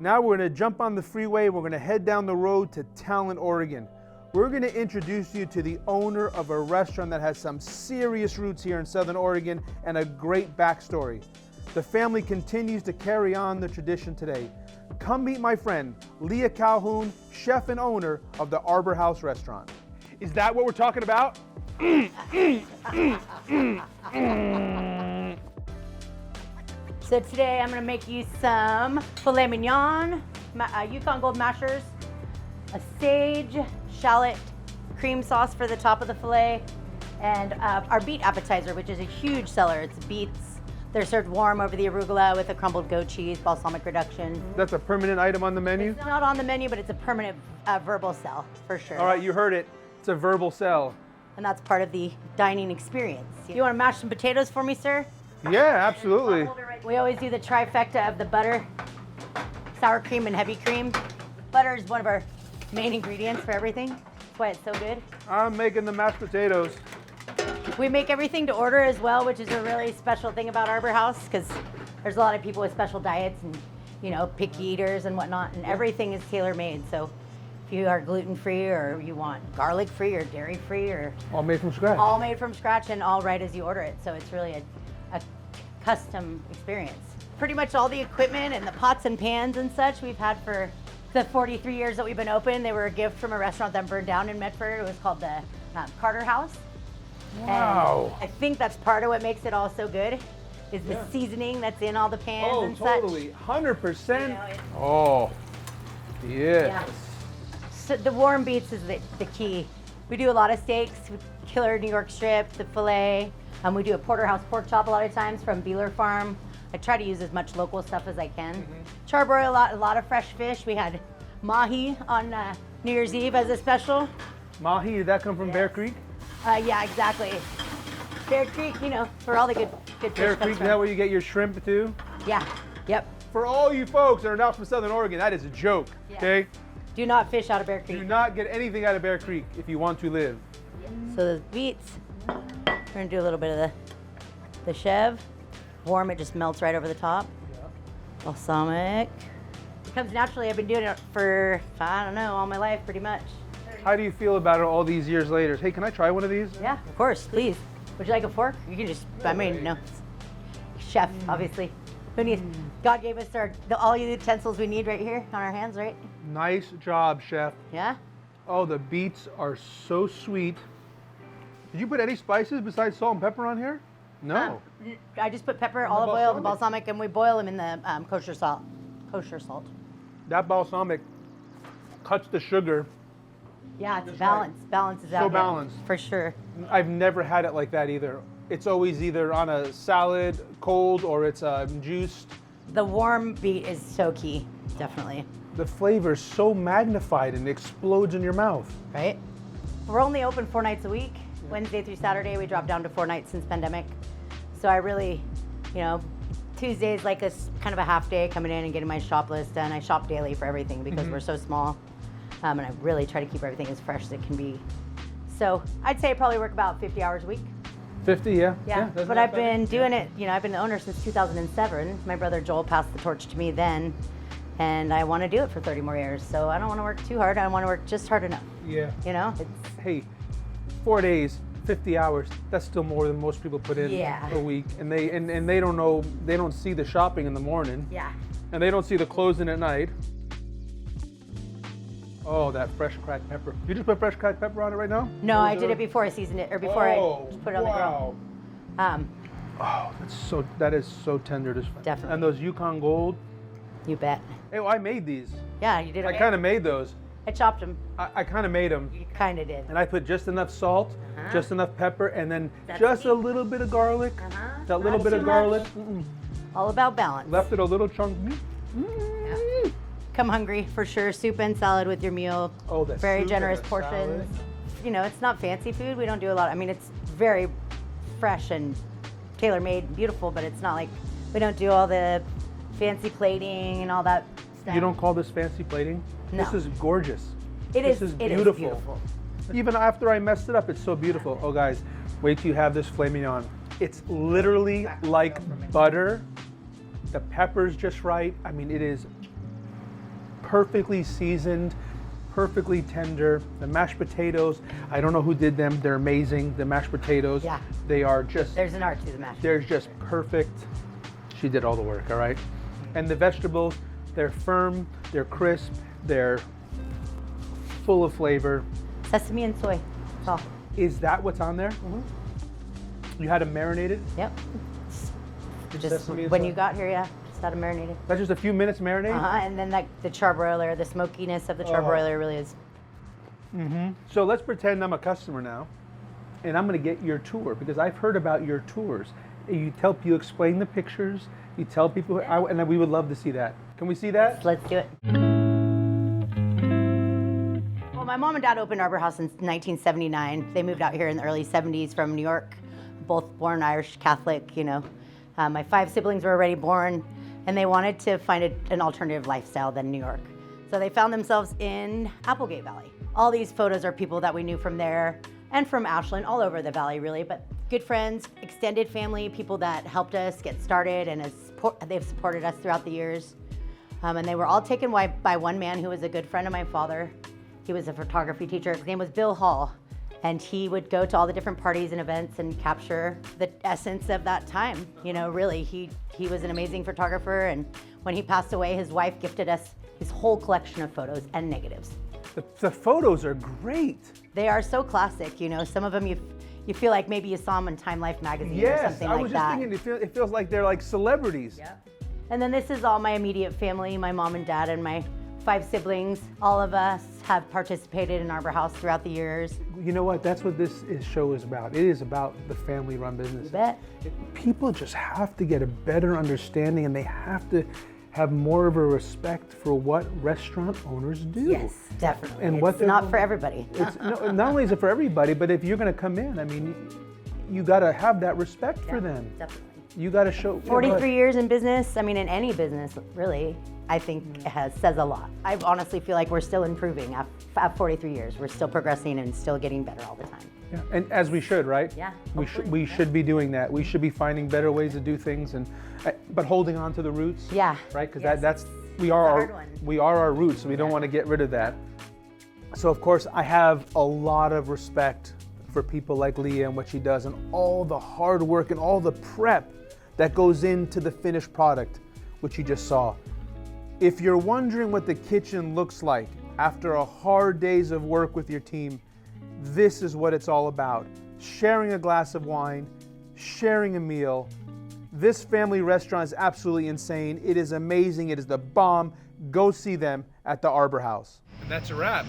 Now we're gonna jump on the freeway. We're gonna head down the road to Talent, Oregon. We're gonna introduce you to the owner of a restaurant that has some serious roots here in Southern Oregon and a great backstory. The family continues to carry on the tradition today. Come meet my friend, Leah Calhoun, chef and owner of the Arbor House restaurant. Is that what we're talking about? So today I'm gonna make you some filet mignon, Yukon Gold mashers, a sage shallot cream sauce for the top of the filet, and our beet appetizer, which is a huge seller. It's beets. They're served warm over the arugula with a crumbled goat cheese, balsamic reduction. That's a permanent item on the menu? It's not on the menu, but it's a permanent verbal sell, for sure. All right, you heard it. It's a verbal sell. And that's part of the dining experience. You wanna mash some potatoes for me, sir? Yeah, absolutely. We always do the trifecta of the butter, sour cream, and heavy cream. Butter is one of our main ingredients for everything. That's why it's so good. I'm making the mashed potatoes. We make everything to order as well, which is a really special thing about Arbor House, because there's a lot of people with special diets and, you know, picky eaters and whatnot, and everything is tailor-made. So if you are gluten-free or you want garlic-free or dairy-free or... All made from scratch. All made from scratch and all right as you order it. So it's really a custom experience. Pretty much all the equipment and the pots and pans and such we've had for the 43 years that we've been open. They were a gift from a restaurant that burned down in Medford. It was called the Carter House. Wow. And I think that's part of what makes it all so good is the seasoning that's in all the pans and such. Oh, totally. 100%. You know, Oh, yes. yeah. So the warm beets is the key. We do a lot of steaks, killer New York strip, the filet. We do a porterhouse pork chop a lot of times from Beeler Farm. I try to use as much local stuff as I can. Charbroil, a lot of fresh fish. We had mahi on New Year's Eve as a special. Mahi, did that come from Bear Creek? Yeah, exactly. Bear Creek, you know, for all the good fish. Bear comes Creek, is from. that where you get your shrimp too? Yeah, yep. For all you folks that are not from Southern Oregon, that is a joke, Yeah. okay? Do not fish out of Bear Creek. Do not get anything out of Bear Creek if you want to live. So the beets, we're gonna do a little bit of the chev. Warm, it just melts right over the top. Balsamic. It comes naturally. I've been doing it for, I don't know, all my life pretty much. How do you feel about it all these years later? Hey, can I try one of these? Yeah, of course, please. Would you like a fork? You can just, I mean, no. Chef, obviously. Who needs, God gave us all the utensils we need right here on our hands, right? Nice job, chef. Yeah? Oh, the beets are so sweet. Did you put any spices besides salt and pepper on here? No. I just put pepper, olive oil, the balsamic, and we boil them in the kosher salt. Kosher salt. That balsamic cuts the sugar. Yeah, it's balanced. Balance is out. So balanced. For sure. I've never had it like that either. It's always either on a salad, cold, or it's juiced. The warm beet is so key, definitely. The flavor is so magnified and explodes in your mouth. Right? We're only open 4 nights a week. Wednesday through Saturday, we dropped down to 4 nights since pandemic. So I really, you know, Tuesday's like a kind of a half day coming in and getting my shop list done. I shop daily for everything because we're so small. And I really try to keep everything as fresh as it can be. So I'd say I probably work about 50 hours a week. 50, yeah. Yeah, but I've been doing it, you know, I've been the owner since 2007. My brother Joel passed the torch to me then, and I want to do it for 30 more years. So I don't want to work too hard. I want to work just hard enough. Yeah. You know? Hey, 4 days, 50 hours, that's still more than most people put in a week. And they don't know, they don't see the shopping in the morning. Yeah. And they don't see the closing at night. Oh, that fresh cracked pepper. You just put fresh cracked pepper on it right now? No, I did it before I seasoned it, or before I just put it on the grill. Oh, that is so tender. Definitely. And those Yukon Gold. You bet. Hey, well, I made these. Yeah, you did it. I kind of made those. I chopped them. I kind of made them. You kind of did. And I put just enough salt, just enough pepper, and then That's just me. a little bit of garlic. That little Not bit too of garlic. much. All about balance. Left it a little chunk. Come hungry for sure. Soup and salad with your meal. Oh, that's very generous portions. You know, it's not fancy food. We don't do a lot. I mean, it's very fresh and tailor-made and beautiful, but it's not like we don't do all the fancy plating and all that stuff. You don't call this fancy plating? No. This is gorgeous. This is beautiful. beautiful. Even after I messed it up, it's so beautiful. Oh, guys, wait till you have this filet mignon. It's literally like butter. The pepper's just right. I mean, it is perfectly seasoned, perfectly tender. The mashed potatoes, I don't know who did them. They're amazing. The mashed potatoes, Yeah. they are just, There's an art to the mash. they're just perfect. She did all the work, all right? And the vegetables, they're firm, they're crisp, they're full of flavor. Sesame and soy. That's all. Is that what's on there? You had them marinated? Yep. Just Sesame and when soy. you got here, yeah, just had them marinated. That's just a few minutes marinated? And then the charbroiler, the smokiness of the charbroiler really is. So let's pretend I'm a customer now, and I'm going to get your tour because I've heard about your tours. You explain the pictures, you tell people, and we would love to see that. Can we see that? Let's do it. Well, my mom and dad opened Arbor House in 1979. They moved out here in the early 70s from New York, both born Irish Catholic, you know. My 5 siblings were already born, and they wanted to find an alternative lifestyle than New York. So they found themselves in Applegate Valley. All these photos are people that we knew from there and from Ashland, all over the valley really, but good friends, extended family, people that helped us get started, and they've supported us throughout the years. And they were all taken by one man who was a good friend of my father. He was a photography teacher. His name was Bill Hall. And he would go to all the different parties and events and capture the essence of that time. You know, really, he was an amazing photographer. And when he passed away, his wife gifted us his whole collection of photos and negatives. The photos are great. They are so classic, you know. Some of them you feel like maybe you saw them in Time Life magazine or something I like was that. just thinking it feels like they're like celebrities. Yeah. And then this is all my immediate family, my mom and dad and my 5 siblings. All of us have participated in Arbor House throughout the years. You know what? That's what this show is about. It is about the family-run business. You bet. People just have to get a better understanding, and they have to have more of a respect for what restaurant owners do. Yes, definitely. And it's not for everybody. Not only is it for everybody, but if you're going to come in, I mean, you got to have that respect for them. Definitely. You got to show. 43 years in business, I mean, in any business, really, I think says a lot. I honestly feel like we're still improving at 43 years. We're still progressing and still getting better all the time. Yeah, and as we should, right? Yeah, We should be doing that. We should be finding better ways to do things, but holding on to the roots. Yeah. Right, because Yes. we are hard one. we are our roots. We don't want to get rid of that. So of course, I have a lot of respect for people like Leah and what she does, and all the hard work and all the prep that goes into the finished product, which you just saw. If you're wondering what the kitchen looks like after a hard days of work with your team, this is what it's all about. Sharing a glass of wine, sharing a meal. This family restaurant is absolutely insane. It is amazing. It is the bomb. Go see them at the Arbor House. And that's a wrap.